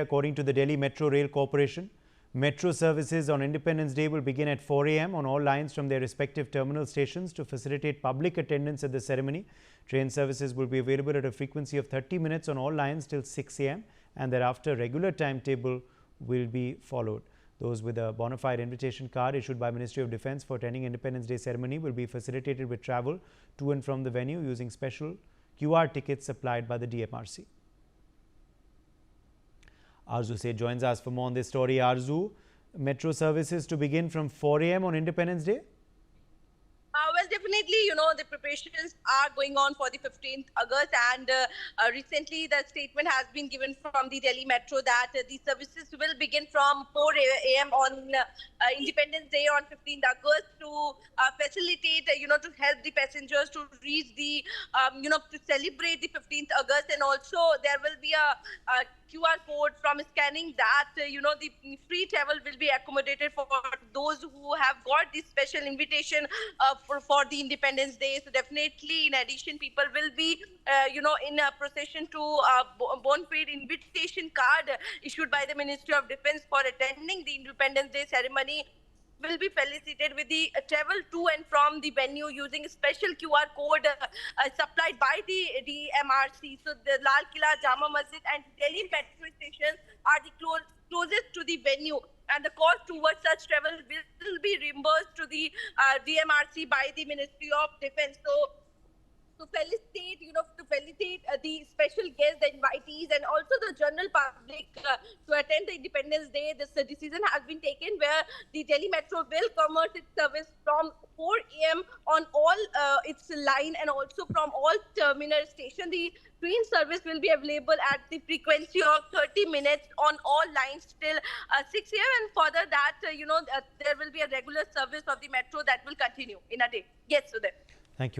According to the Delhi Metro Rail Corporation, metro services on Independence Day will begin at 4 a.m. on all lines from their respective terminal stations to facilitate public attendance at the ceremony. Train services will be available at a frequency of 30 minutes on all lines till 6 a.m. and thereafter regular timetable will be followed. Those with a bona fide invitation card issued by Ministry of Defence for attending Independence Day ceremony will be facilitated with travel to and from the venue using special QR tickets supplied by the DMRC. Arzu Seth joins us for more on this story. Arzu, metro services to begin from 4 a.m. on Independence Day? Well, definitely, the preparations are going on for the 15th August and recently the statement has been given from the Delhi Metro that the services will begin from 4 a.m. on Independence Day on 15th August to facilitate, to help the passengers to reach the, to celebrate the 15th August, and also there will be a QR code. From scanning that, the free travel will be accommodated for those who have got this special invitation for the Independence Day. So definitely, in addition, people will be, in a procession to bona fide invitation card issued by the Ministry of Defence for attending the Independence Day ceremony will be facilitated with the travel to and from the venue using a special QR code supplied by the DMRC. So the Lal Killa, Jama Masjid and Delhi metro stations are the closest to the venue, and the cost towards such travel will be reimbursed to the DMRC by the Ministry of Defence. So to felicitate, the special guests, the invitees, and also the general public to attend the Independence Day. This decision has been taken where the Delhi Metro will commence its service from 4 a.m. on all its line and also from all terminal stations. The train service will be available at the frequency of 30 minutes on all lines till 6 a.m. and further that, there will be a regular service of the metro that will continue in a day. Yes, Sudhir. Thank you.